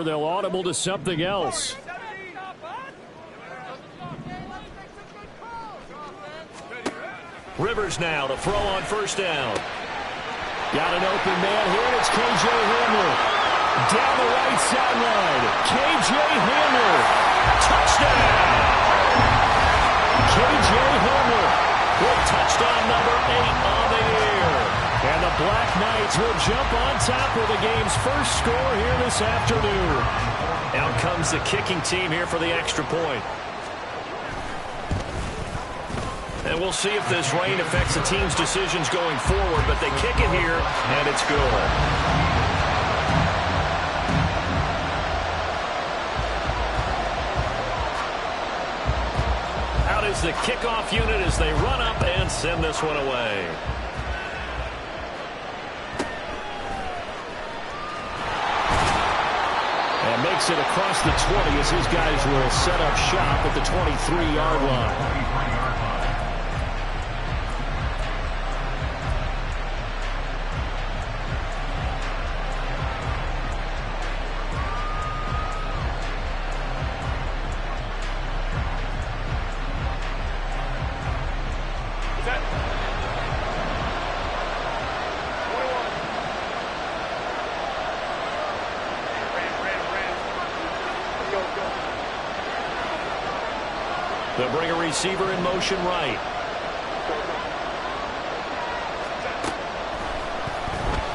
here. They'll audible to something else. Rivers now to throw on first down. Got an open man here, and it's K.J. Hamler. Down the right sideline. K.J. Hamler. Touchdown! K.J. Hamler with touchdown number 8 on the year. And the Black Knights will jump on top of the game's first score here this afternoon. Out comes the kicking team here for the extra point. And we'll see if this rain affects the team's decisions going forward, but they kick it here, and it's good. Out is the kickoff unit as they run up and send this one away. And makes it across the 20 as his guys will set up shop at the 23-yard line. They'll bring a receiver in motion right.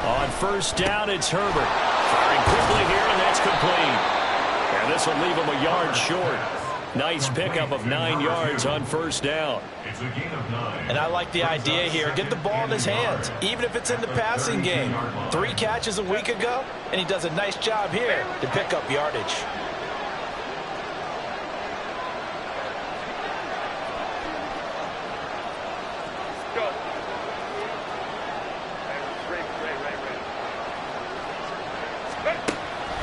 On first down, it's Herbert. Firing quickly here, and that's complete. And this will leave him a yard short. Nice pickup of 9 yards on first down. And I like the idea here. Get the ball in his hands, even if it's in the passing game. 3 catches a week ago, and he does a nice job here to pick up yardage.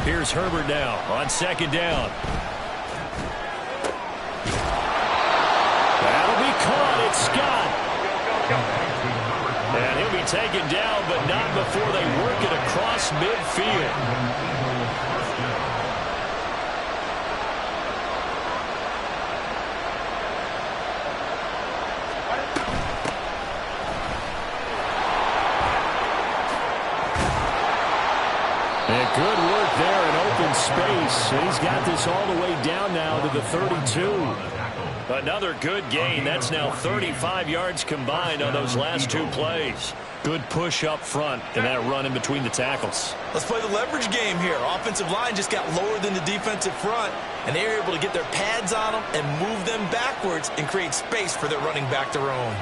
Here's Herbert now on second down. That'll be caught. It's Scott. And he'll be taken down, but not before they work it across midfield. And good work there in open space. And he's got this all the way down now to the 32. Another good gain. That's now 35 yards combined on those last 2 plays. Good push up front and that run in between the tackles. Let's play the leverage game here. Offensive line just got lower than the defensive front, and they were able to get their pads on them and move them backwards and create space for their running back to roam.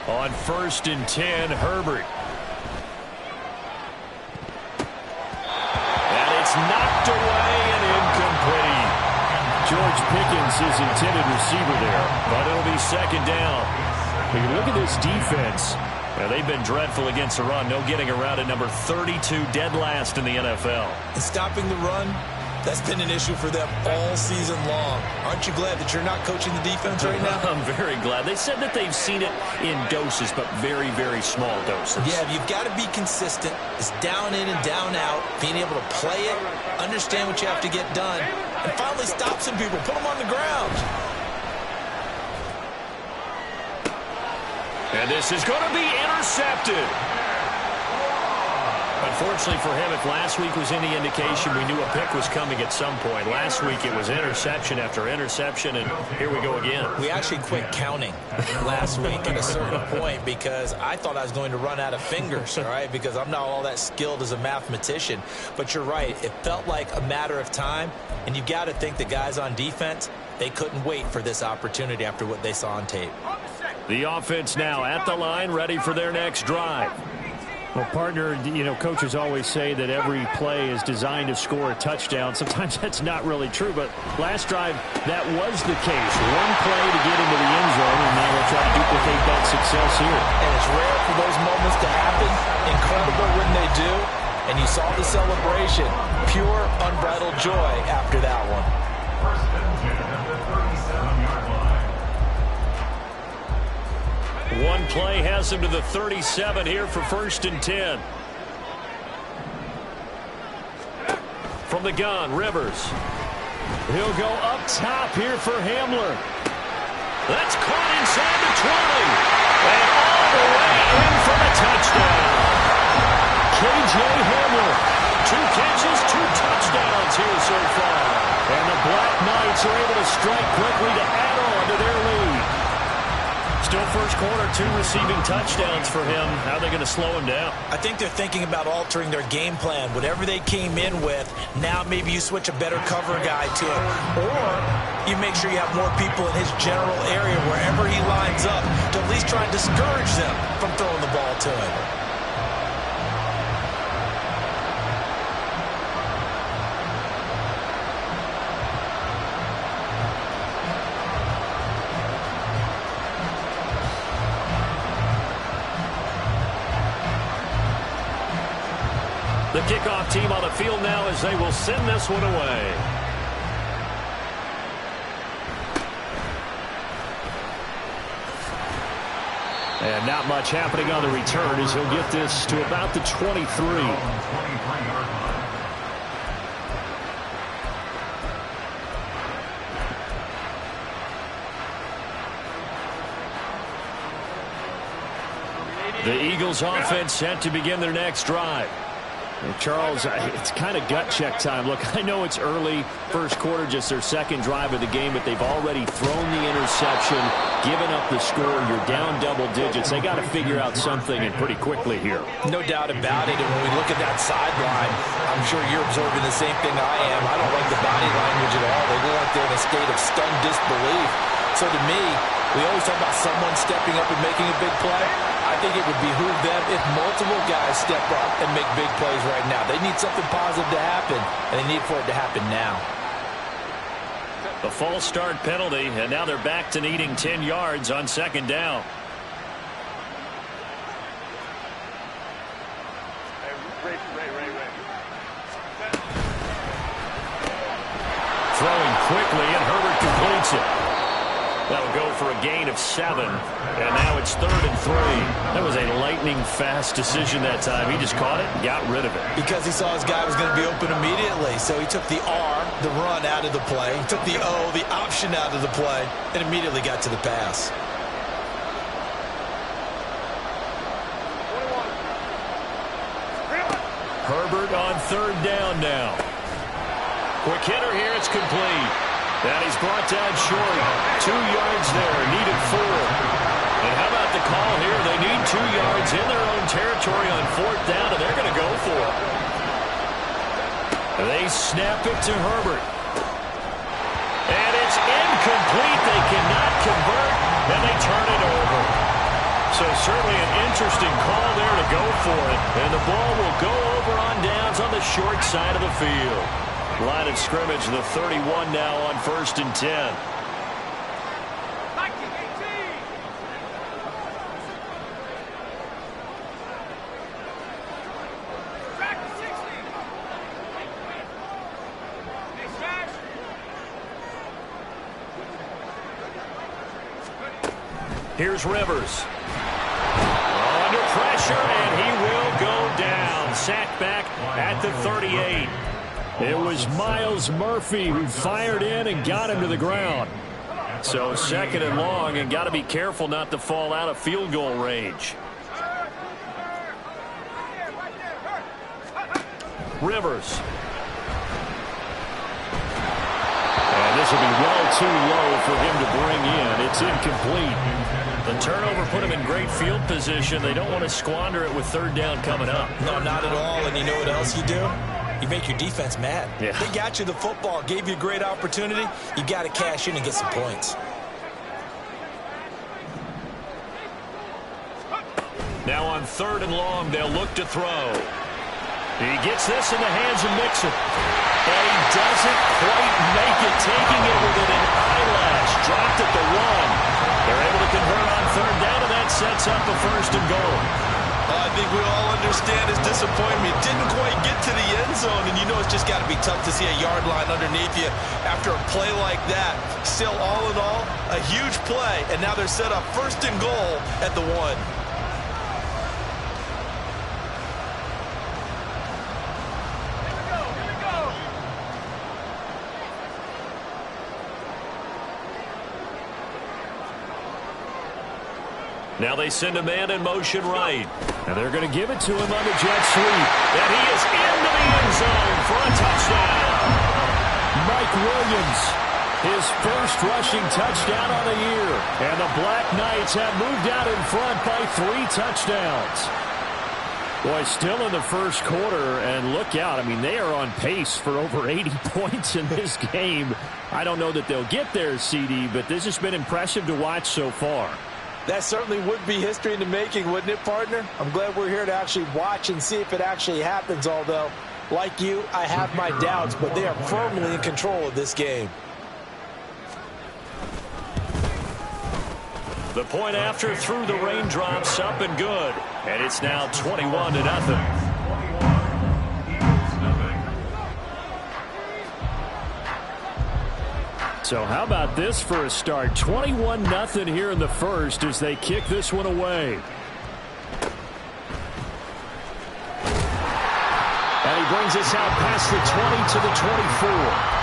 On first and 10, Herbert. And it's knocked away and incomplete. George Pickens is intended receiver there, but it'll be second down. When you look at this defense, they've been dreadful against the run. No getting around at number 32, dead last in the NFL. And stopping the run, that's been an issue for them all season long. Aren't you glad that you're not coaching the defense right now? I'm very glad. They said that they've seen it in doses, but very, very small doses. Yeah, you've got to be consistent. It's down in and down out, being able to play it, understand what you have to get done, and finally stop some people, put them on the ground. And this is going to be intercepted. Unfortunately for him, if last week was any indication, we knew a pick was coming at some point. Last week it was interception after interception, and here we go again. We actually quit counting last week at a certain point because I thought I was going to run out of fingers, all right, because I'm not all that skilled as a mathematician. But you're right. It felt like a matter of time, and you've got to think the guys on defense, they couldn't wait for this opportunity after what they saw on tape. The offense now at the line, ready for their next drive. Well, partner, coaches always say that every play is designed to score a touchdown. Sometimes that's not really true, but last drive, that was the case. One play to get into the end zone, and now they'll try to duplicate that success here. And it's rare for those moments to happen. Incredible when they do. And you saw the celebration. Pure, unbridled joy after that one. One play has him to the 37 here for 1st and 10. From the gun, Rivers. He'll go up top here for Hamler. That's caught inside the 20. And all the way in for the touchdown. K.J. Hamler. 2 catches, 2 touchdowns here so far. And the Black Knights are able to strike quickly to add on to their lead. Still first quarter, 2 receiving touchdowns for him. How are they going to slow him down? I think they're thinking about altering their game plan. Whatever they came in with, now maybe you switch a better cover guy to it. Or you make sure you have more people in his general area wherever he lines up to at least try and discourage them from throwing the ball to him. The kickoff team on the field now as they will send this one away. And not much happening on the return as he'll get this to about the 23. The Eagles offense set to begin their next drive. And Charles, it's kind of gut check time. Look, I know it's early, first quarter, just their second drive of the game, but they've already thrown the interception, given up the score. You're down double digits. They got to figure out something, and pretty quickly here. No doubt about it. And when we look at that sideline, I'm sure you're observing the same thing I am. I don't like the body language at all. They look like they're in a state of stunned disbelief. So to me, we always talk about someone stepping up and making a big play. I think it would behoove them if multiple guys step up and make big plays right now. They need something positive to happen, and they need for it to happen now. The false start penalty, and now they're back to needing 10 yards on second down. Throwing quickly, and Herbert completes it. That'll go for a gain of 7, and now it's 3rd and 3. That was a lightning-fast decision that time. He just caught it and got rid of it. Because he saw his guy was going to be open immediately, so he took the R, the run, out of the play. He took the O, the option, out of the play, and immediately got to the pass. Herbert on 3rd down now. Quick hitter here, it's complete. And he's brought down short. 2 yards there, needed 4. And how about the call here? They need 2 yards in their own territory on 4th down, and they're going to go for it. They snap it to Herbert. And it's incomplete. They cannot convert, and they turn it over. So certainly an interesting call there to go for it. And the ball will go over on downs on the short side of the field. Line of scrimmage, the 31 now on 1st and 10. Here's Rivers. Under pressure, and he will go down. Sacked back at the 38. It was Miles Murphy who fired in and got him to the ground. So 2nd and long, and got to be careful not to fall out of field goal range. Rivers. And this will be well too low for him to bring in. It's incomplete. The turnover put him in great field position. They don't want to squander it with 3rd down coming up. No, not at all. And you know what else you do? You make your defense mad. Yeah. They got you the football, gave you a great opportunity. You got to cash in and get some points. Now on 3rd and long, they'll look to throw. He gets this in the hands of Mixon. And he doesn't quite make it, taking it within an eyelash. Dropped at the 1. They're able to convert on 3rd down, and that sets up a 1st and goal. think we all understand his disappointment. Didn't quite get to the end zone, and you know it's just got to be tough to see a yard line underneath you after a play like that. Still, all in all, a huge play, and now they're set up 1st and goal at the 1. Now they send a man in motion right. And they're going to give it to him on the jet sweep. And he is into the end zone for a touchdown. Mike Williams, his first rushing touchdown on the year. And the Black Knights have moved out in front by 3 touchdowns. Boy, still in the first quarter, and look out. I mean, they are on pace for over 80 points in this game. I don't know that they'll get there, CD, but this has been impressive to watch so far. That certainly would be history in the making, wouldn't it, partner? I'm glad we're here to actually watch and see if it actually happens, although, like you, I have my doubts, but they are firmly in control of this game. The point after through the raindrops, up and good. And it's now 21-0. So how about this for a start? 21-0 here in the first as they kick this one away. And he brings us out past the 20 to the 24.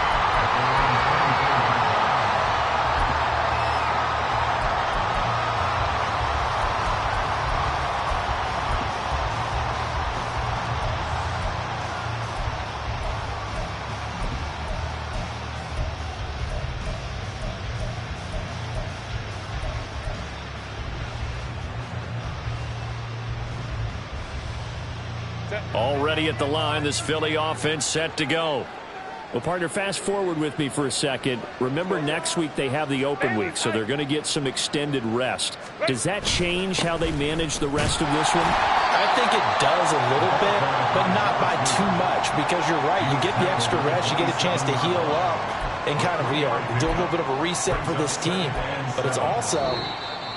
Already at the line, this Philly offense set to go. Well, partner, fast forward with me for a second. Remember, next week they have the open week, so they're going to get some extended rest. Does that change how they manage the rest of this one? I think it does a little bit, but not by too much, because you're right. You get the extra rest, you get a chance to heal up and kind of do a little bit of a reset for this team. But it's also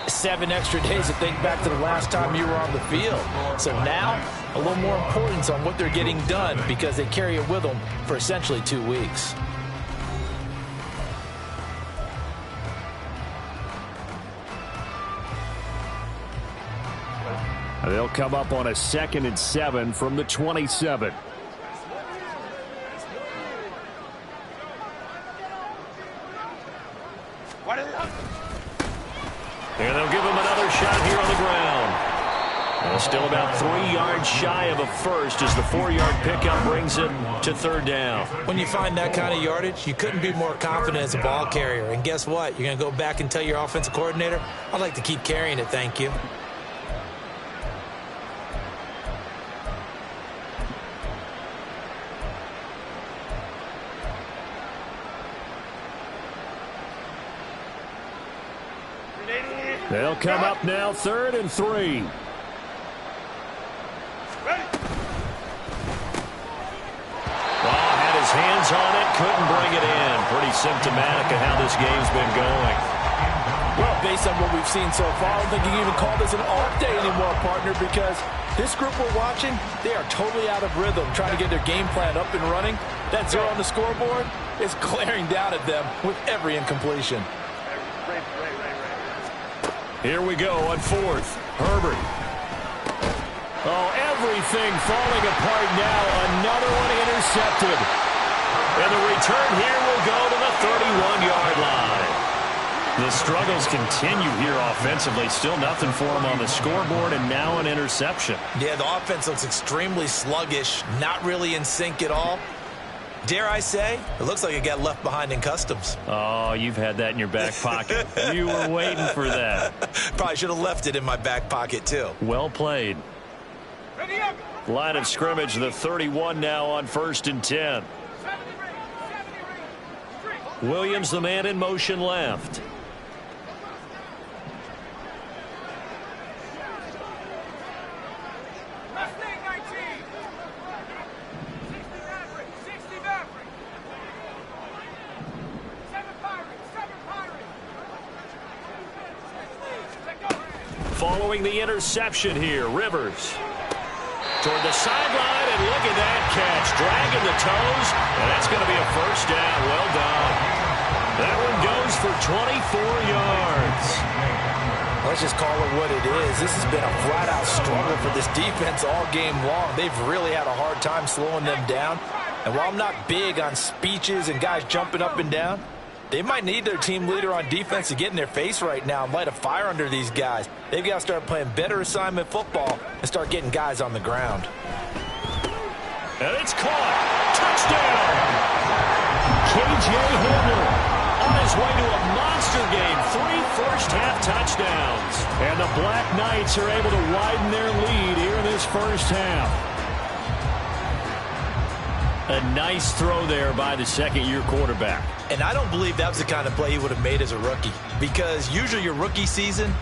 7 extra days to think back to the last time you were on the field. So now, a little more importance on what they're getting done because they carry it with them for essentially 2 weeks. They'll come up on a 2nd and 7 from the 27. And they'll give him another shot here on the ground. And still about 3 yards shy of a first as the 4-yard pickup brings him to 3rd down. When you find that kind of yardage, you couldn't be more confident as a ball carrier. And guess what? You're going to go back and tell your offensive coordinator, I'd like to keep carrying it, thank you. They'll come up now 3rd and 3. Had his hands on it, couldn't bring it in. Pretty symptomatic of how this game's been going. Well, based on what we've seen so far, I don't think you can even call this an off day anymore, partner, because this group we're watching, they are totally out of rhythm, trying to get their game plan up and running. That 0 on the scoreboard is glaring down at them with every incompletion. Here we go on 4th. Herbert. Oh, everything falling apart now. Another one intercepted. And the return here will go to the 31-yard line. The struggles continue here offensively. Still nothing for them on the scoreboard, and now an interception. Yeah, the offense looks extremely sluggish, not really in sync at all. Dare I say, it looks like it got left behind in customs. Oh, you've had that in your back pocket. You were waiting for that. Probably should have left it in my back pocket, too. Well played. Line of scrimmage, the 31 now on 1st and 10. Williams, the man in motion left. Following the interception here, Rivers. toward the sideline, and look at that catch. Dragging the toes, and that's going to be a first down. Well done. That one goes for 24 yards. Let's just call it what it is. This has been a flat-out struggle for this defense all game long. They've really had a hard time slowing them down. And while I'm not big on speeches and guys jumping up and down, they might need their team leader on defense to get in their face right now and light a fire under these guys. They've got to start playing better assignment football and start getting guys on the ground. And it's caught. Touchdown. K.J. Hamler on his way to a monster game. 3 first-half touchdowns. And the Black Knights are able to widen their lead here in this first half. A nice throw there by the second-year quarterback. And I don't believe that was the kind of play he would have made as a rookie, because usually your rookie season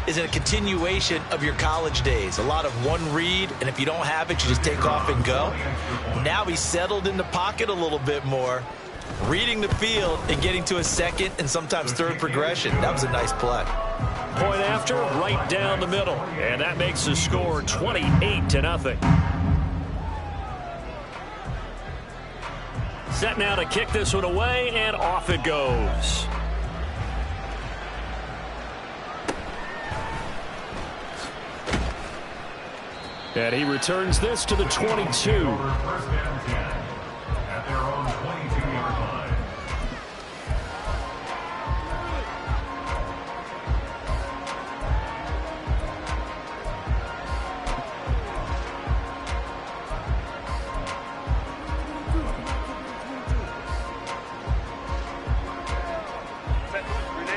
is a continuation of your college days. A lot of one read, and if you don't have it, you just take off and go. Now he's settled in the pocket a little bit more, reading the field and getting to a second and sometimes third progression. That was a nice play. Point after, right down the middle. And that makes the score 28-0. Set now to kick this one away, and off it goes. And he returns this to the 22.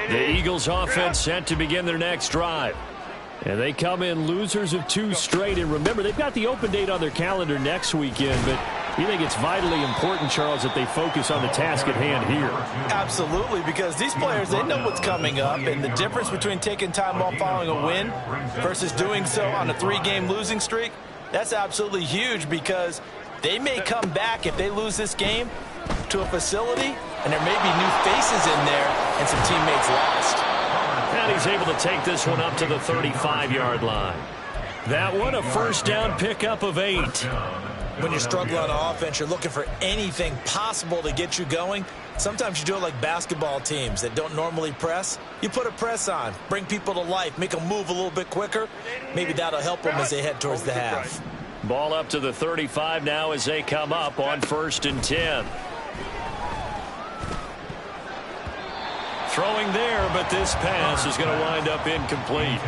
The Eagles offense set to begin their next drive. And they come in losers of 2 straight. And remember, they've got the open date on their calendar next weekend. But you think it's vitally important, Charles, that they focus on the task at hand here? Absolutely, because these players, they know what's coming up. And the difference between taking time off following a win versus doing so on a 3-game losing streak, that's absolutely huge, because they may come back if they lose this game to a facility, and there may be new faces in there and some teammates lost. And he's able to take this one up to the 35-yard line. That one, a first down pickup of 8. When you're struggling on offense, you're looking for anything possible to get you going. Sometimes you do it like basketball teams that don't normally press. You put a press on, bring people to life, make them move a little bit quicker. Maybe that'll help them as they head towards the half. Ball up to the 35 now as they come up on 1st and 10. Throwing there, but this pass is going to wind up incomplete.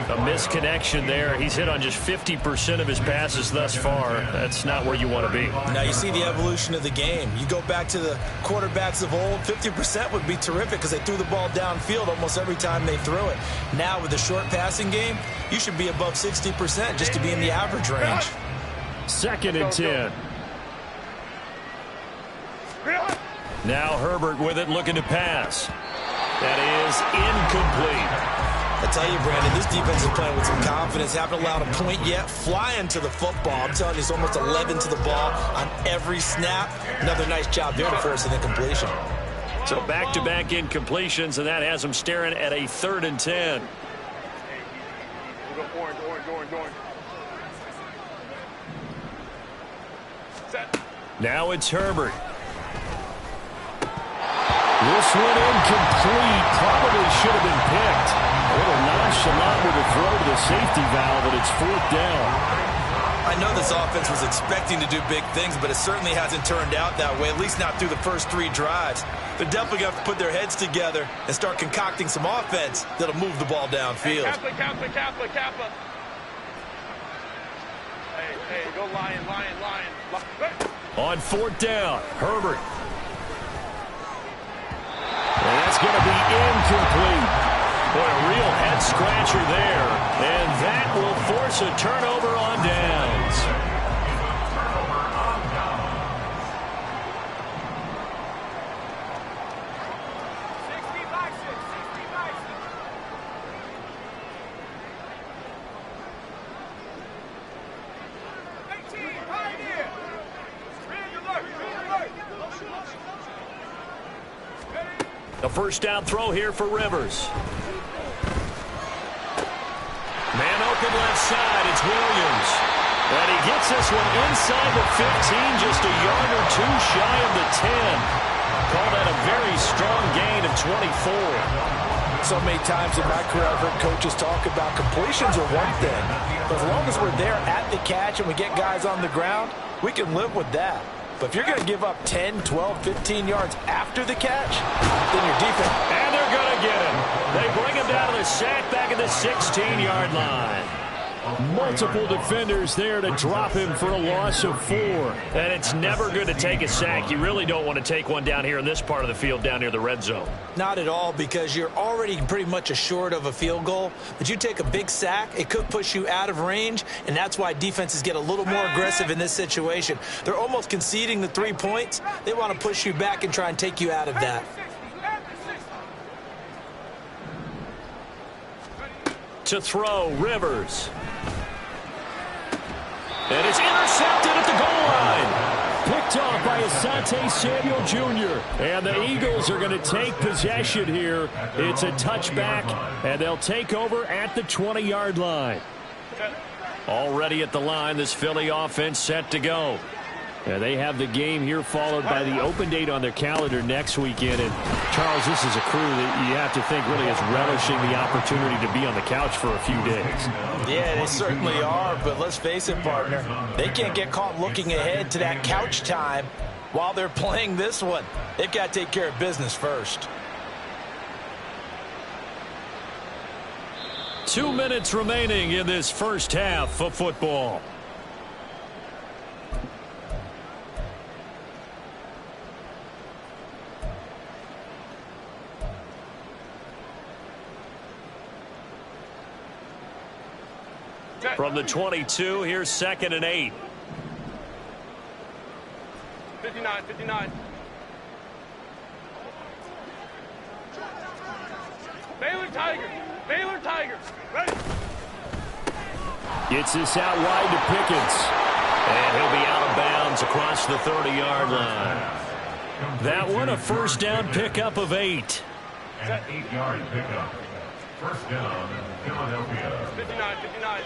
A misconnection there. He's hit on just 50% of his passes thus far. That's not where you want to be. Now you see the evolution of the game. You go back to the quarterbacks of old, 50% would be terrific because they threw the ball downfield almost every time they threw it. Now with the short passing game, you should be above 60% just to be in the average range. 2nd and 10. Now Herbert with it, looking to pass. That is incomplete. I tell you, Brandon, this defense is playing with some confidence. Haven't allowed a point yet. Flying to the football. I'm telling you, it's almost 11 to the ball on every snap. Another nice job there to force an incompletion. So back-to-back incompletions, and that has them staring at a 3rd and 10. Now it's Herbert. This one incomplete. Probably should have been picked. A little nonchalant with a throw to the safety valve, but it's 4th down. I know this offense was expecting to do big things, but it certainly hasn't turned out that way, at least not through the first 3 drives. They're definitely going to have to put their heads together and start concocting some offense that'll move the ball downfield. Kappa. Hey, go Lion. On 4th down, Herbert. And that's going to be incomplete. Boy, a real head-scratcher there. And that will force a turnover on downs. A first down throw here for Rivers. Man open left side. It's Williams. And he gets Gets this one inside the 15, just a yard or two shy of the 10. Call that a very strong gain of 24. So many times in my career I've heard coaches talk about completions are one thing. But as long as we're there at the catch and we get guys on the ground, we can live with that. But if you're going to give up 10, 12, 15 yards after the catch, then your defense. And they're going to get him. They bring him down to the sack back at the 16-yard line. Multiple defenders there to drop him for a loss of 4. And it's never good to take a sack. You really don't want to take one down here in this part of the field down near the red zone. Not at all, because you're already pretty much assured of a field goal. But you take a big sack, it could push you out of range, and that's why defenses get a little more aggressive in this situation. They're almost conceding the 3 points. They want to push you back and try and take you out of that. To throw, Rivers. And it's intercepted at the goal line. Picked off by Asante Samuel Jr. And the Eagles are going to take possession here. It's a touchback, and they'll take over at the 20-yard line. Already at the line, this Philly offense set to go. And they have the game here followed by the open date on their calendar next weekend. And, Charles, this is a crew that you have to think really is relishing the opportunity to be on the couch for a few days. Yeah, they certainly are. But let's face it, partner, they can't get caught looking ahead to that couch time while they're playing this one. They've got to take care of business first. 2 minutes remaining in this first half of football. From the 22, here's 2nd and 8. 59, 59. Baylor Tigers. Baylor Tigers. Ready. Gets this out wide to Pickens. And he'll be out of bounds across the 30-yard line. That one a first down pickup of 8. An 8-yard pickup. First down, Philadelphia. 59, 59.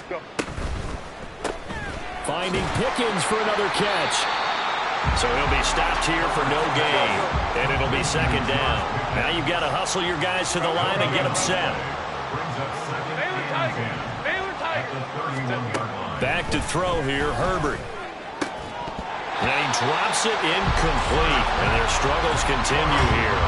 Go. Finding Pickens for another catch. So he'll be stopped here for no gain. And it'll be 2nd down. Now you've got to hustle your guys to the line and get them set. Baylor Tigers. Baylor Tigers. Back to throw here, Herbert. And he drops it incomplete. And their struggles continue here.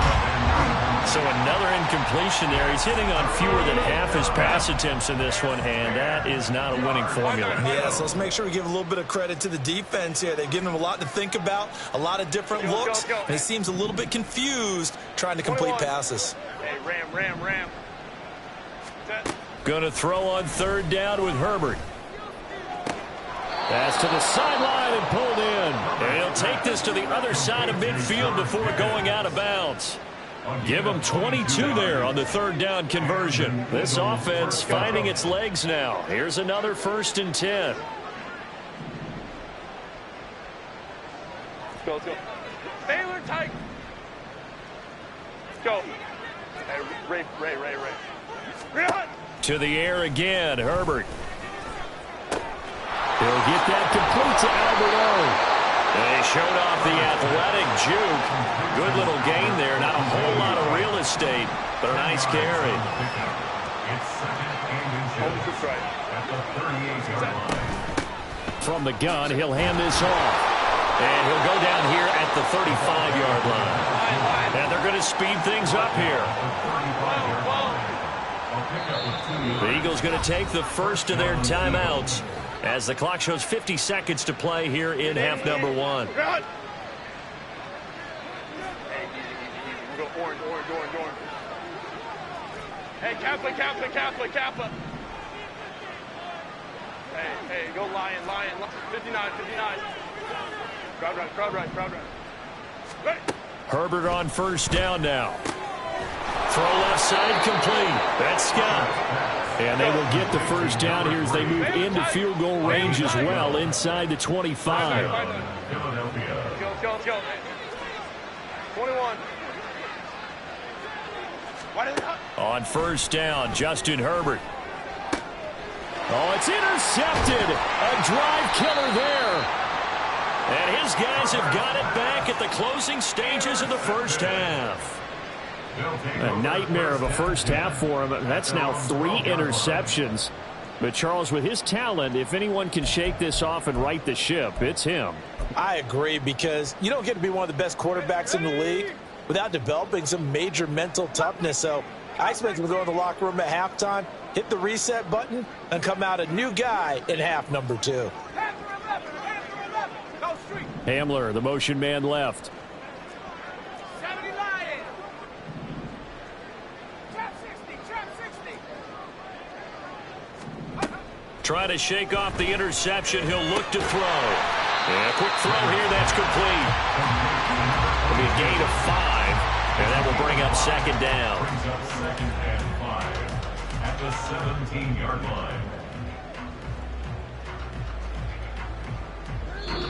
So another incompletion there. He's hitting on fewer than half his pass attempts in this one, and that is not a winning formula. Yeah, so let's make sure we give a little bit of credit to the defense here. They've given him a lot to think about, a lot of different looks, and he seems a little bit confused trying to complete passes. Hey, ram. Set. Going to throw on 3rd down with Herbert. Pass to the sideline and pulled in. And he'll take this to the other side of midfield before going out of bounds. Give them 22 there on the 3rd down conversion. This offense finding its legs now. Here's another 1st and 10. Let's go. Baylor Tigers. Let's go. Hey, Ray. Run. To the air again, Herbert. He'll get that complete to Albert O. They showed off the athletic juke. Good little gain there. Not a whole lot of real estate, but a nice carry. From the gun, he'll hand this off. And he'll go down here at the 35-yard line. And they're going to speed things up here. The Eagles going to take the first of their timeouts as the clock shows 50 seconds to play here in half number 1. Hey, we'll go orange. Hey, Kappa. Hey, go lion. 59. Crowd right. Ready. Herbert on 1st down now. Throw left side complete. That's Scott. And they will get the 1st down here as they move into field goal range as well inside the 25. Let's go. 21. On first down, Justin Herbert. Oh, it's intercepted. A drive killer there. And his guys have got it back at the closing stages of the first half. A nightmare of a first half for him. That's now 3 interceptions. But Charles, with his talent, if anyone can shake this off and right the ship, it's him. I agree, because you don't get to be one of the best quarterbacks in the league without developing some major mental toughness. So I expect him to go in the locker room at halftime, hit the reset button, and come out a new guy in half number 2. Hamler, the motion man left. Trying to shake off the interception. He'll look to throw. And a quick throw here. That's complete. It'll be a gain of 5. And that will bring up second down. Brings up 2nd and 5 at the 17-yard line.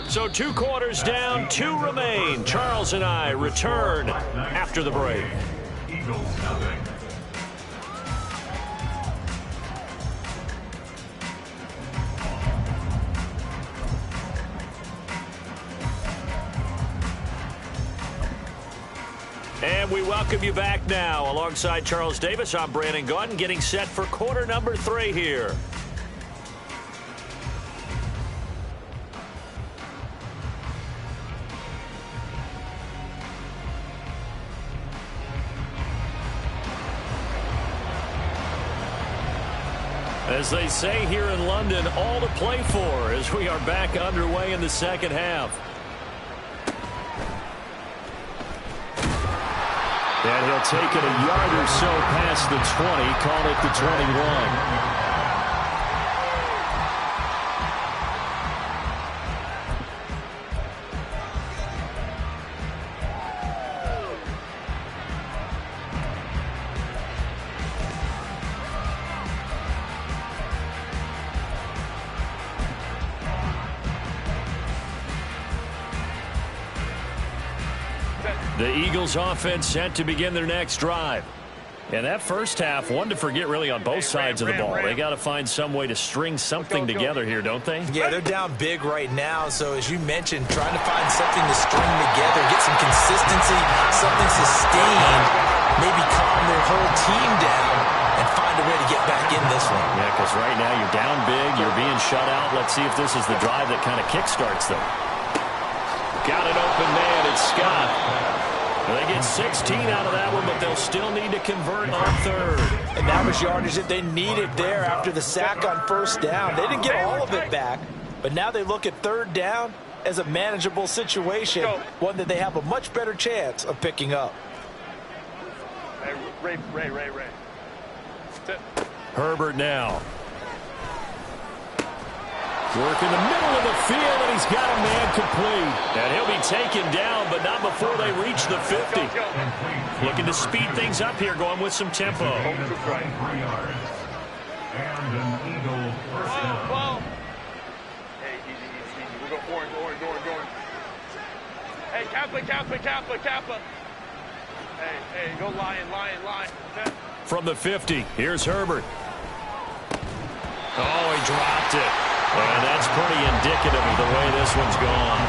So 2 quarters down, 2 remain. Charles and I return after the break. Eagles nothing. And we welcome you back now. Alongside Charles Davis, I'm Brandon Gaudin, getting set for quarter number 3 here. As they say here in London, all to play for as we are back underway in the second half. And he'll take it a yard or so past the 20, call it the 21. The Eagles offense set to begin their next drive. And that first half, one to forget really on both sides of the ball. They got to find some way to string something together here, don't they? Yeah, they're down big right now. So as you mentioned, trying to find something to string together, get some consistency, something sustained, maybe calm their whole team down and find a way to get back in this one. Yeah, because right now you're down big, you're being shut out. Let's see if this is the drive that kind of kickstarts them. Got an open man, it's Scott. They get 16 out of that one, but they'll still need to convert on third. And that was yardage that they needed there after the sack on first down. They didn't get all of it back, but now they look at third down as a manageable situation, one that they have a much better chance of picking up. Hey, Ray. Herbert now. Work in the middle of the field, and he's got a man complete. And he'll be taken down, but not before they reach the 50. Looking to speed things up here, going with some tempo. 3 yards. And an Eagle first down. Hey, easy. We go orange. Hey, Kappa. Hey, go lion. From the 50, here's Herbert. Oh, he dropped it. And that's pretty indicative of the way this one's gone.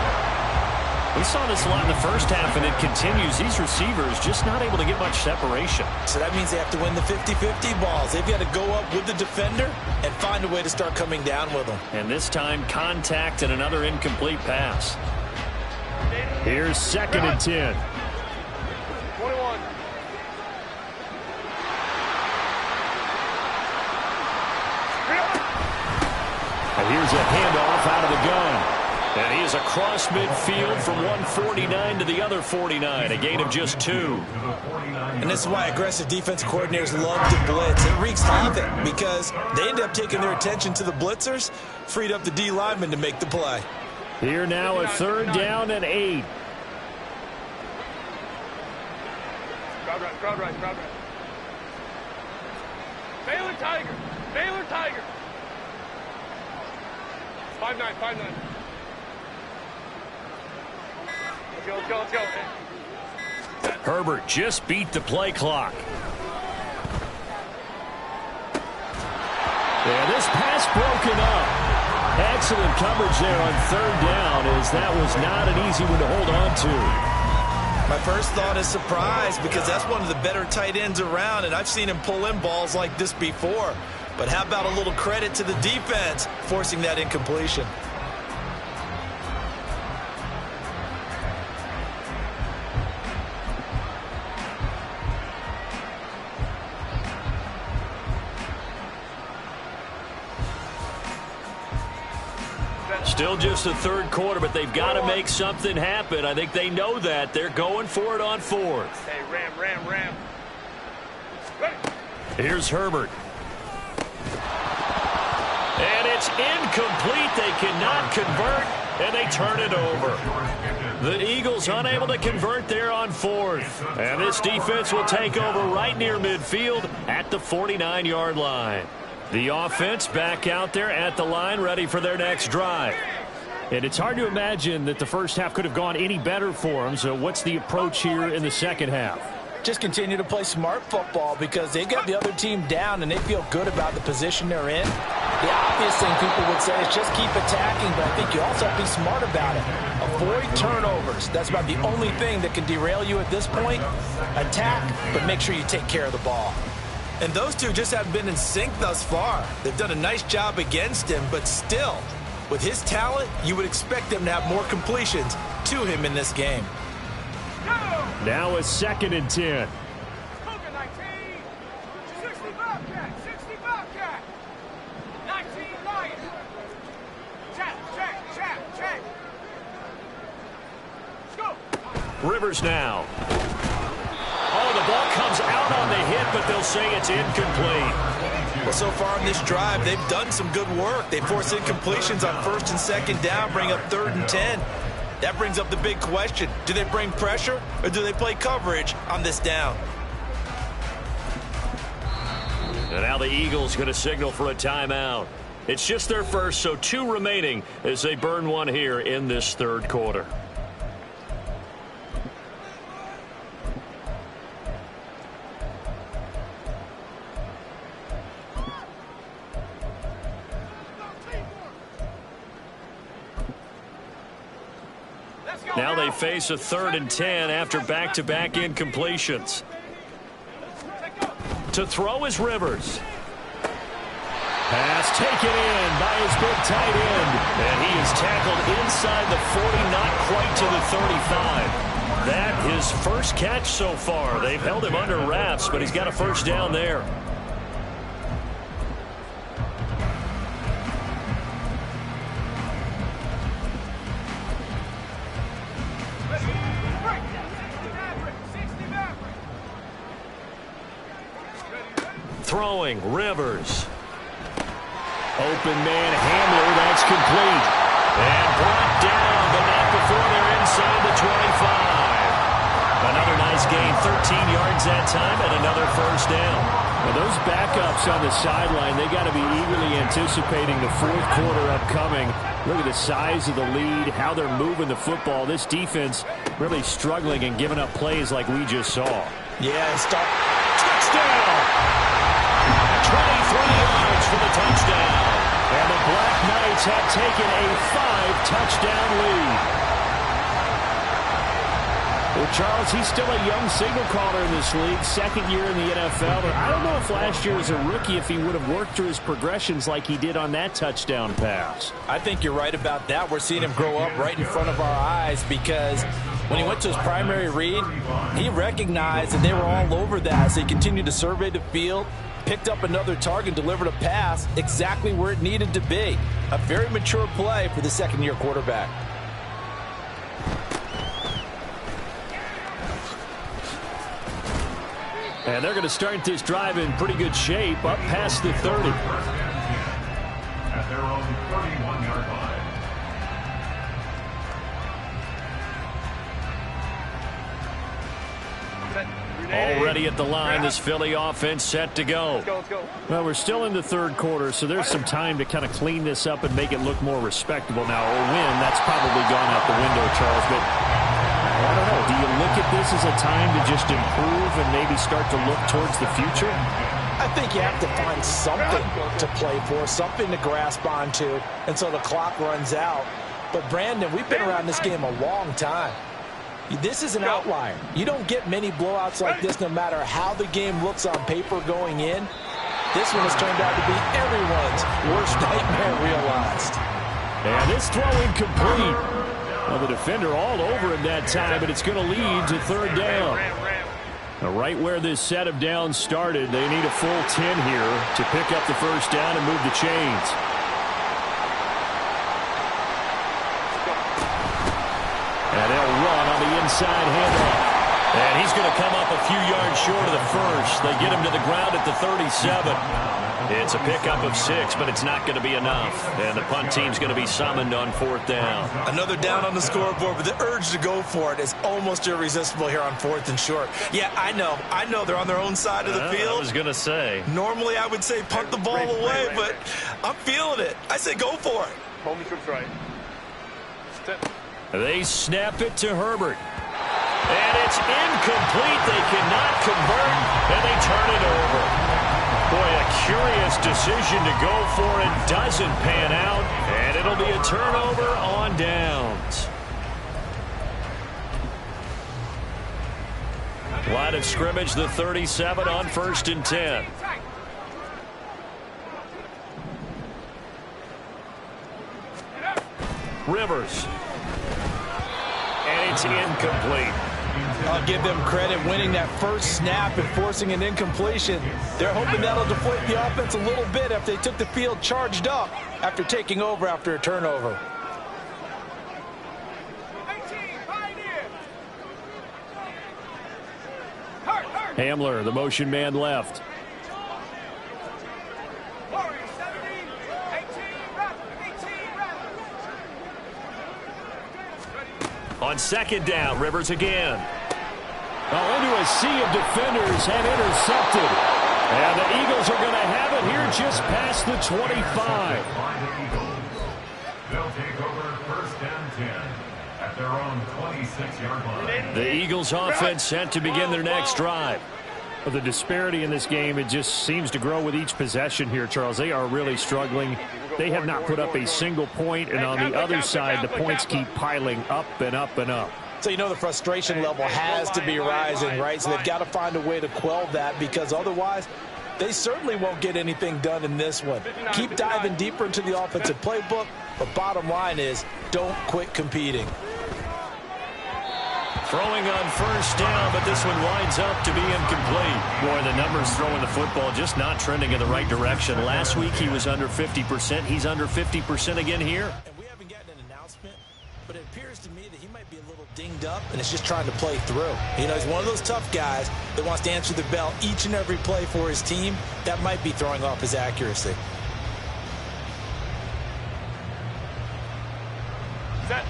We saw this a lot in the first half, and it continues. These receivers just not able to get much separation. So that means they have to win the 50-50 balls. They've got to go up with the defender and find a way to start coming down with them. And this time, contact and another incomplete pass. Here's 2nd and 10. 21. And here's a handoff out of the gun. And he is across midfield from 149 to the other 49, a gain of just 2. And this is why aggressive defense coordinators love to blitz. It wreaks havoc because they end up taking their attention to the blitzers, freed up the D lineman to make the play. Here now a 3rd down and 8. Crowd right. Baylor Tiger. 5-9. Let's go. Herbert just beat the play clock. And this pass broken up. Excellent coverage there on third down, as that was not an easy one to hold on to. My first thought is surprise, because that's one of the better tight ends around, and I've seen him pull in balls like this before. But how about a little credit to the defense forcing that incompletion? Still just the third quarter, but they've got to make something happen. I think they know that. They're going for it on fourth. Hey, ram. Ready. Here's Herbert. And it's incomplete. They cannot convert, and they turn it over. The Eagles unable to convert there on fourth. And this defense will take over right near midfield at the 49-yard line. The offense back out there at the line, ready for their next drive. And it's hard to imagine that the first half could have gone any better for them. So what's the approach here in the second half? Just continue to play smart football, because they got the other team down and they feel good about the position they're in. The obvious thing people would say is just keep attacking, but I think you also have to be smart about it. Avoid turnovers. That's about the only thing that can derail you at this point. Attack, but make sure you take care of the ball. And those two just haven't been in sync thus far. They've done a nice job against him, but still, with his talent, you would expect them to have more completions to him in this game. Now a 2nd and 10. 19 Lions. Check. Go. Rivers now. Oh, the ball comes out on the hit, but they'll say it's incomplete. Well, so far in this drive, they've done some good work. They force incompletions on 1st and 2nd down, bring up 3rd and 10. That brings up the big question. Do they bring pressure, or do they play coverage on this down? And now the Eagles going to signal for a timeout. It's just their first, so 2 remaining as they burn one here in this third quarter. Now they face a 3rd and 10 after back-to-back incompletions. To throw is Rivers. Pass taken in by his big tight end. And he is tackled inside the 40, not quite to the 35. That his first catch so far. They've held him under wraps, but he's got a first down there. Throwing, Rivers. Open man, Hamler, that's complete. And brought down, but not before they're inside the 25. Another nice gain, 13 yards that time, and another first down. Now those backups on the sideline, they got to be eagerly anticipating the fourth quarter upcoming. Look at the size of the lead, how they're moving the football. This defense really struggling and giving up plays like we just saw. Yeah, Touchdown! 23 yards for the touchdown. And the Black Knights have taken a 5-touchdown lead. Well, Charles, he's still a young signal caller in this league, 2nd year in the NFL. But I don't know if last year as a rookie, if he would have worked through his progressions like he did on that touchdown pass. I think you're right about that. We're seeing him grow up right in front of our eyes, because when he went to his primary read, he recognized that they were all over that. So he continued to survey the field, picked up another target, delivered a pass exactly where it needed to be. A very mature play for the 2nd-year quarterback. And they're going to start this drive in pretty good shape, up past the 30. At their own 31-yard line. Already at the line, this Philly offense set to go. Let's go. Well, we're still in the third quarter, so there's some time to kind of clean this up and make it look more respectable. Now, a win, that's probably gone out the window, Charles, but I don't know. Do you look at this as a time to just improve and maybe start to look towards the future? I think you have to find something to play for, something to grasp onto until the clock runs out. But, Brandon, we've been around this game a long time. This is an outlier. You don't get many blowouts like this no matter how the game looks on paper going in. This one has turned out to be everyone's worst nightmare realized. And this throw incomplete. Well, the defender all over him that time, but it's going to lead to third down. Now, right where this set of downs started, they need a full 10 here to pick up the first down and move the chains. And they'll run on the inside handoff. And he's going to come up a few yards short of the first. They get him to the ground at the 37. It's a pickup of 6, but it's not going to be enough. And the punt team's going to be summoned on fourth down. Another down on the scoreboard, but the urge to go for it is almost irresistible here on fourth and short. Yeah, I know they're on their own side of the field. I was going to say. Normally I would say punt the ball away, but I'm feeling it. I say go for it. Homie trips right. Step. They snap it to Herbert. And it's incomplete. They cannot convert, and they turn it over. Boy, a curious decision to go for it. Doesn't pan out, and it'll be a turnover on downs. Line of scrimmage, the 37 on 1st and 10. Rivers. And it's incomplete. I'll give them credit winning that first snap and forcing an incompletion. They're hoping that'll deflate the offense a little bit after they took the field charged up after taking over after a turnover. Hamler, the motion man left. On second down, Rivers again. Into a sea of defenders and intercepted. And the Eagles are going to have it here just past the 25. They'll take over 1st and 10 at their own 26-yard line. The Eagles offense set to begin their next drive. Well, the disparity in this game, it just seems to grow with each possession here, Charles. They are really struggling. They have not put up a single point, and on the other side, the points keep piling up and up and up. So you know the frustration level has to be rising, right? So they've got to find a way to quell that, because otherwise they certainly won't get anything done in this one. Keep diving deeper into the offensive playbook, but bottom line is don't quit competing. Throwing on 1st down, but this one winds up to be incomplete. Boy, the numbers throwing the football just not trending in the right direction. Last week he was under 50%. He's under 50% again here. And we haven't gotten an announcement, but it appears to me that he might be a little dinged up and is just trying to play through. You know, he's one of those tough guys that wants to answer the bell each and every play for his team. That might be throwing off his accuracy. Set.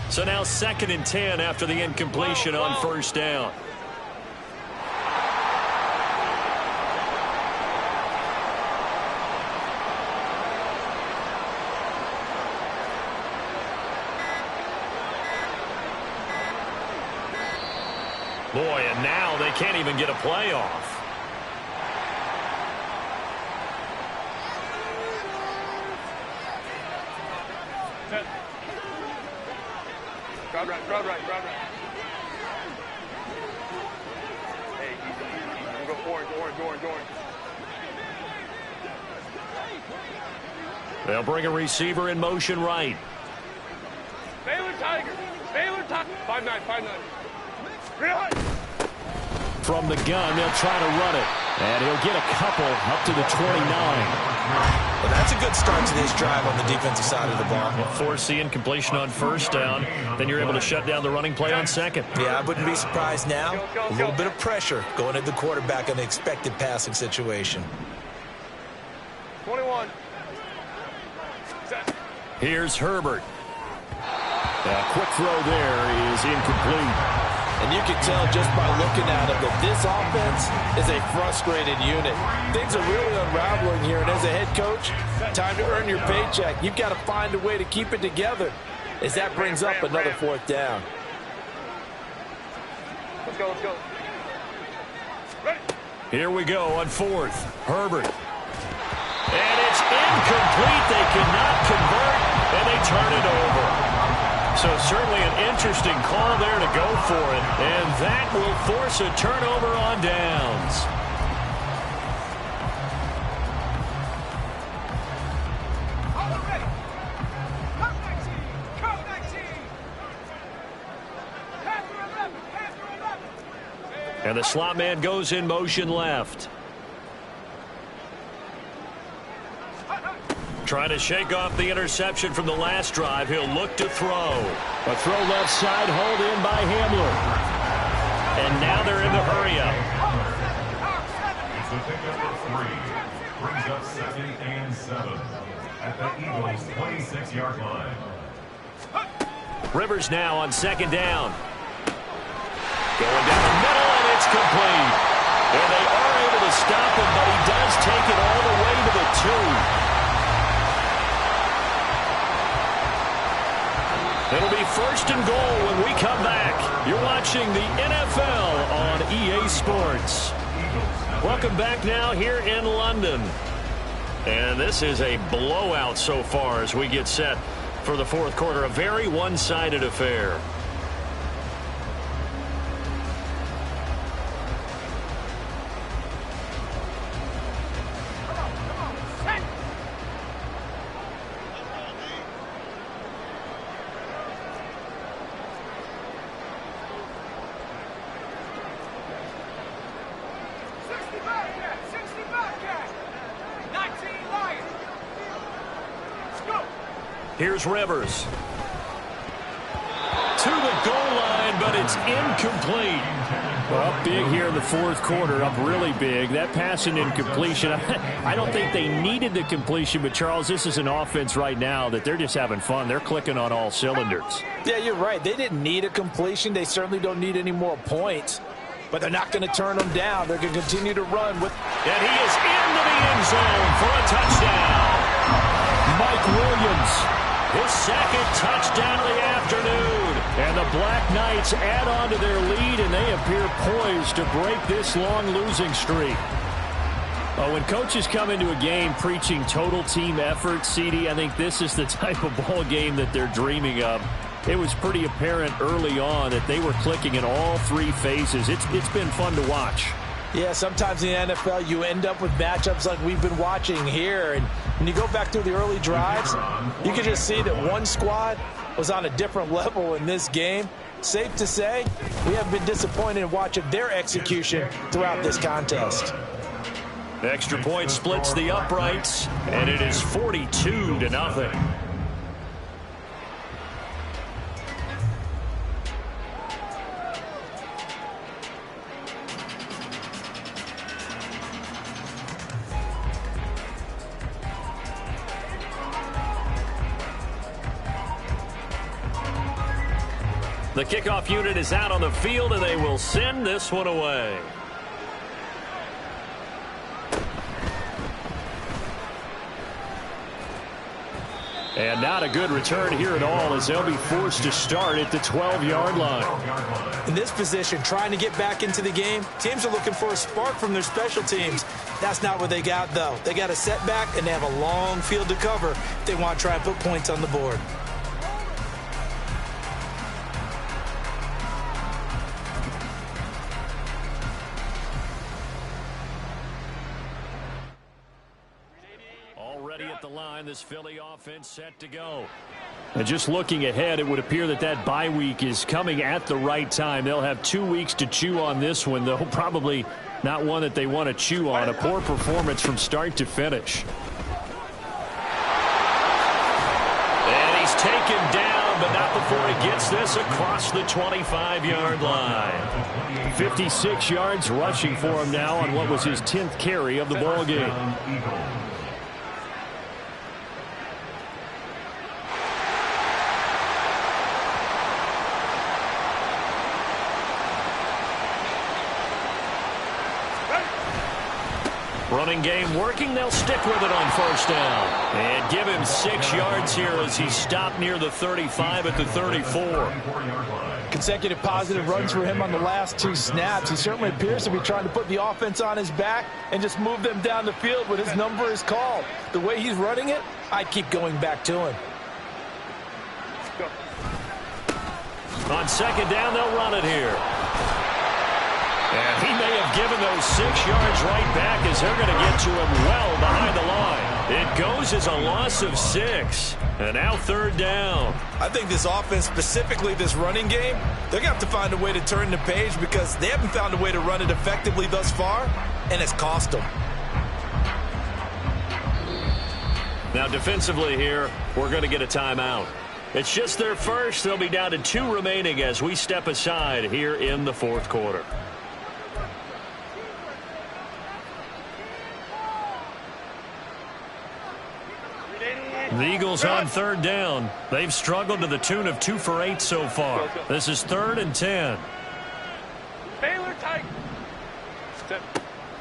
So now 2nd and 10 after the incompletion on 1st down. Boy, and now they can't even get a play off. Crowd right. Hey, easy. We'll go orange. They'll bring a receiver in motion right. Baylor Tigers. 5'9". Real high. From the gun, they'll try to run it. And he'll get a couple up to the 29. Well, that's a good start to this drive on the defensive side of the ball. Force the incompletion on 1st down. Then you're able to shut down the running play on 2nd. Yeah, I wouldn't be surprised now. A little bit of pressure going at the quarterback in the expected passing situation. 21. Set. Here's Herbert. A quick throw there is incomplete. And you can tell just by looking at him that this offense is a frustrated unit. Things are really unraveling here, and as a head coach, time to earn your paycheck. You've got to find a way to keep it together as that brings up another 4th down. Let's go. Ready. Here we go on fourth. Herbert. And it's incomplete. They cannot convert, and they turn it over. So certainly an interesting call there to go for it, and that will force a turnover on downs. And the slot man goes in motion left. Trying to shake off the interception from the last drive. He'll look to throw. A throw left side, hauled in by Hamler. And now they're in the hurry-up. It's a pickup of 3. Brings up 2nd and 7 at the Eagles' 26-yard line. Rivers now on 2nd down. Going down the middle, and it's complete. And they are able to stop him, but he does take it all the way to the 2. It'll be 1st and goal when we come back. You're watching the NFL on EA Sports. Welcome back now here in London. And this is a blowout so far as we get set for the 4th quarter. A very one-sided affair. Here's Rivers. To the goal line, but it's incomplete. Well, up big here in the 4th quarter, up really big. That pass and incompletion, I don't think they needed the completion, but Charles, this is an offense right now that they're just having fun. They're clicking on all cylinders. Yeah, you're right. They didn't need a completion. They certainly don't need any more points, but they're not going to turn them down. They're going to continue to run with. And he is into the end zone for a touchdown. Mike Williams. His 2nd touchdown of the afternoon. And the Black Knights add on to their lead, and they appear poised to break this long losing streak. Oh, when coaches come into a game preaching total team effort, CD, I think this is the type of ball game that they're dreaming of. It was pretty apparent early on that they were clicking in all 3 phases. It's been fun to watch. Yeah, sometimes in the NFL you end up with matchups like we've been watching here. And when you go back through the early drives, you can just see that one squad was on a different level in this game. Safe to say, we have been disappointed in watching their execution throughout this contest. The extra point splits the uprights, and it is 42-0. The kickoff unit is out on the field, and they will send this one away. And not a good return here at all, as they'll be forced to start at the 12-yard line. In this position, trying to get back into the game, teams are looking for a spark from their special teams. That's not what they got, though. They got a setback, and they have a long field to cover if they want to try and put points on the board. This Philly offense set to go. And just looking ahead, it would appear that that bye week is coming at the right time. They'll have 2 weeks to chew on this one, though probably not one that they want to chew on. A poor performance from start to finish. And he's taken down, but not before he gets this across the 25-yard line. 56 yards rushing for him now on what was his 10th carry of the ball game. Running game working. They'll stick with it on first down. And give him 6 yards here as he stopped near the 35 at the 34. Consecutive positive runs for him on the last 2 snaps. He certainly appears to be trying to put the offense on his back and just move them down the field when his number is called. The way he's running it, I keep going back to him. On second down, they'll run it here. And he may have given those 6 yards right back as they're going to get to him well behind the line. It goes as a loss of 6. And now third down. I think this offense, specifically this running game, they're going to have to find a way to turn the page because they haven't found a way to run it effectively thus far, and it's cost them. Now defensively here, we're going to get a timeout. It's just their first. They'll be down to 2 remaining as we step aside here in the fourth quarter. The Eagles on third down. They've struggled to the tune of 2 for 8 so far. This is 3rd and 10. Baylor tight.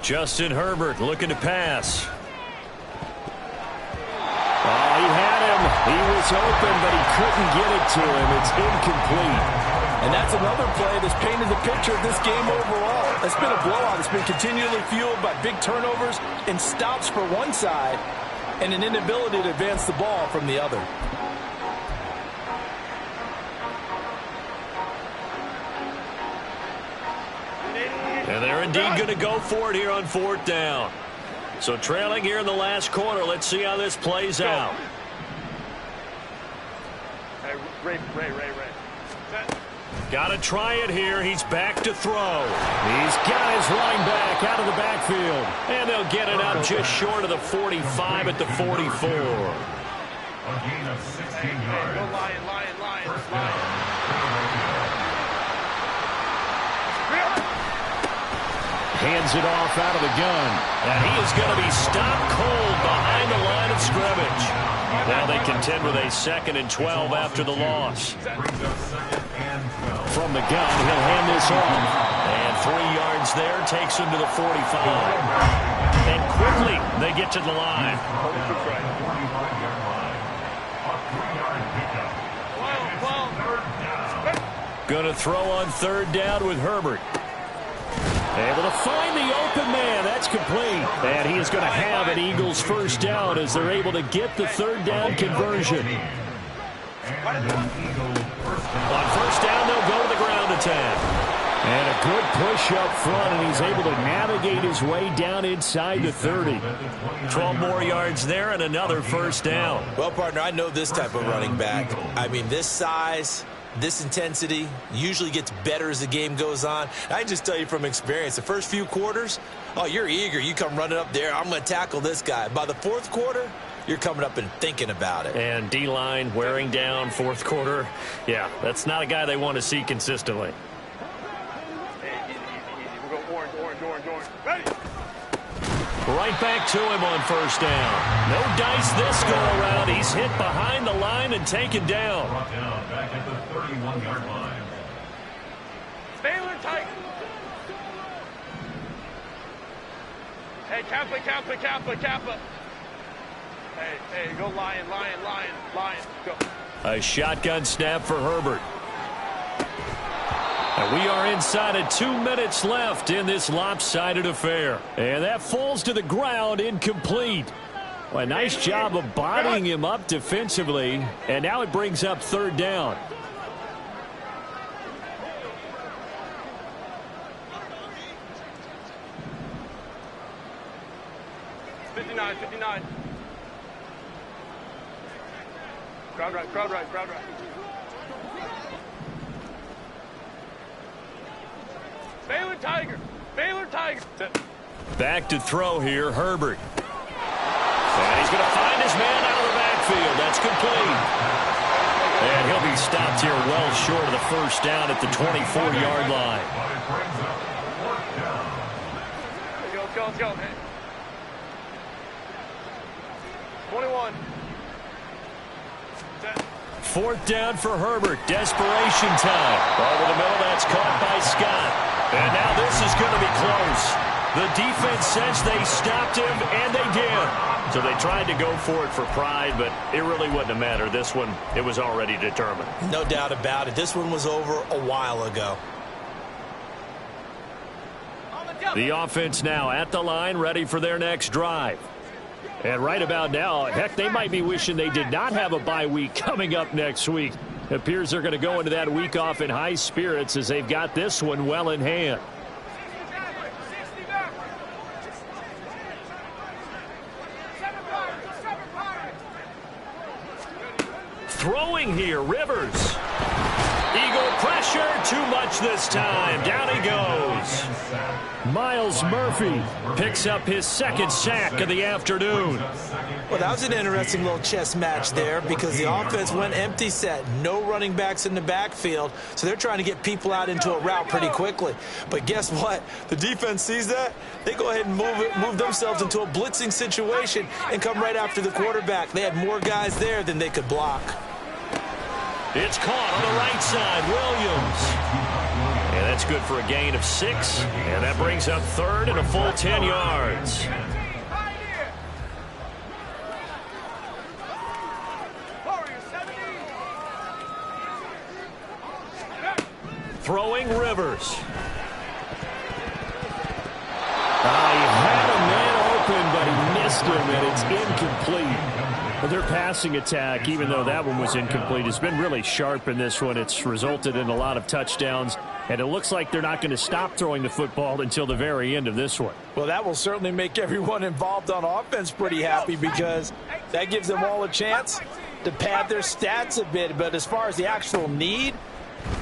Justin Herbert looking to pass. Oh, he had him. He was open, but he couldn't get it to him. It's incomplete. And that's another play that's painted the picture of this game overall. It's been a blowout. It's been continually fueled by big turnovers and stops for one side and an inability to advance the ball from the other. And they're indeed going to go for it here on 4th down. So trailing here in the last quarter. Let's see how this plays out. Hey, Ray. Got to try it here. He's back to throw. He's got his running back out of the backfield. And they'll get it out just short of the 45 at the 44. A gain of 16 yards. Go Lion. Hands it off out of the gun. And he is going to be stopped cold behind the line of scrimmage. Now they contend with a 2nd and 12 after the loss. From the gun, he'll hand this off. And 3 yards there takes him to the 45. And quickly they get to the line. Going to throw on 3rd down with Herbert. Able to find the open man. That's complete. And he is going to have an Eagles first down as they're able to get the 3rd down conversion. On first down, they'll go to the ground attack. And a good push up front, and he's able to navigate his way down inside the 30. 12 more yards there and another first down. Well, partner, I know this type of running back. I mean, this size, this intensity usually gets better as the game goes on. I can just tell you from experience, the first few quarters, oh, you're eager. You come running up there, I'm going to tackle this guy. By the 4th quarter, you're coming up and thinking about it. And D-line wearing down 4th quarter. Yeah, that's not a guy they want to see consistently. Hey, easy. We'll go orange. Ready? Right back to him on first down. No dice this go-around. He's hit behind the line and taken down. Brought down back at the 31-yard line. Baylor tight. Hey, Kappa. Hey, go Lion. Go. A shotgun snap for Herbert. And we are inside of 2 minutes left in this lopsided affair. And that falls to the ground incomplete. Well, a nice job of bodying him up defensively. And now it brings up 3rd down. $59. Crowd right. Baylor Tiger. Back to throw here, Herbert. And he's going to find his man out of the backfield. That's complete. And he'll be stopped here well short of the first down at the 24-yard line. Let's go. 21. 4th down for Herbert. Desperation time. Over the middle, that's caught by Scott. And now this is going to be close. The defense says they stopped him, and they did. So they tried to go for it for pride, but it really wouldn't have mattered. This one, it was already determined. No doubt about it. This one was over a while ago. The offense now at the line, ready for their next drive. And right about now, heck, they might be wishing they did not have a bye week coming up next week. It appears they're going to go into that week off in high spirits as they've got this one well in hand. Throwing here, Rivers. Eagle pressure, too much this time. Down he goes. Miles Murphy picks up his second sack of the afternoon. Well, that was an interesting little chess match there because the offense went empty set. No running backs in the backfield, so they're trying to get people out into a route pretty quickly. But guess what? The defense sees that. They go ahead and move themselves into a blitzing situation and come right after the quarterback. They had more guys there than they could block. It's caught on the right side, Williams. And that's good for a gain of 6. And that brings up third and a full 10 yards. Throwing Rivers. He had a man open, but he missed him, and it's incomplete. But their passing attack, even though that one was incomplete, has been really sharp in this one. It's resulted in a lot of touchdowns, and it looks like they're not going to stop throwing the football until the very end of this one. Well, that will certainly make everyone involved on offense pretty happy because that gives them all a chance to pad their stats a bit. But as far as the actual need,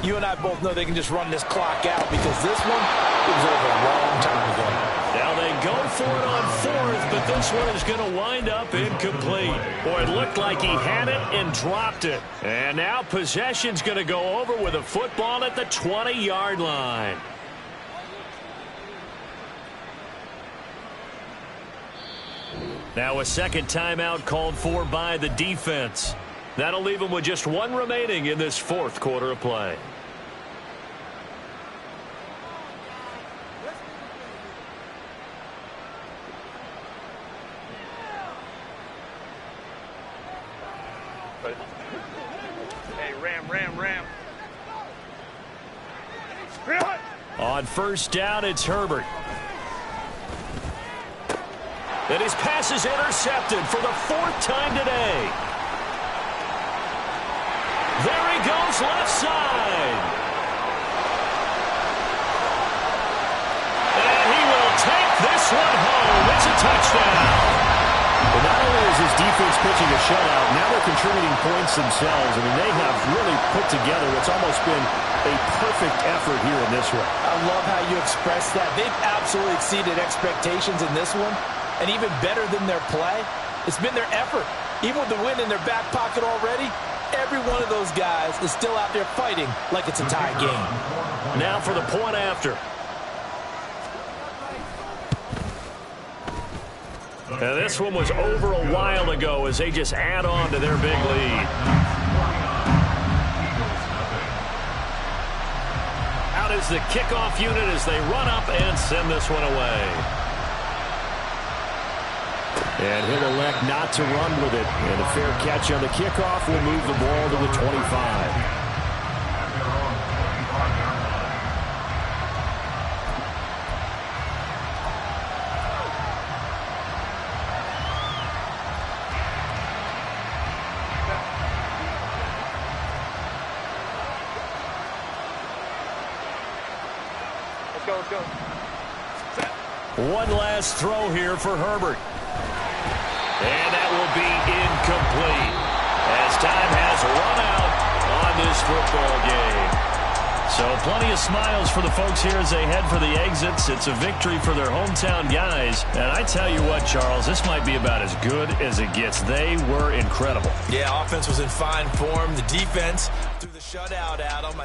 you and I both know they can just run this clock out because this one was over a long time ago. Now they go for it on fourth, but this one is going to wind up incomplete. Boy, it looked like he had it and dropped it. And now possession's going to go over with a football at the 20-yard line. Now a second timeout called for by the defense. That'll leave them with just one remaining in this fourth quarter of play. Hey, Ram. On first down, it's Herbert. And his pass is intercepted for the 4th time today. There he goes, left side. And he will take this one home. It's a touchdown. But not only is his defense pitching a shutout, now they're contributing points themselves. I mean, they have really put together what's almost been a perfect effort here in this one. I love how you express that. They've absolutely exceeded expectations in this one. And even better than their play, it's been their effort. Even with the win in their back pocket already, every one of those guys is still out there fighting like it's a tie game. Now for the point after. Now this one was over a while ago as they just add on to their big lead. Out is the kickoff unit as they run up and send this one away. And he'll elect not to run with it. And a fair catch on the kickoff will move the ball to the 25. Let's go. One last throw here for Herbert. And that will be incomplete as time has run out on this football game. So plenty of smiles for the folks here as they head for the exits. It's a victory for their hometown guys. And I tell you what, Charles, this might be about as good as it gets. They were incredible. Yeah, offense was in fine form. The defense threw the shutout at them.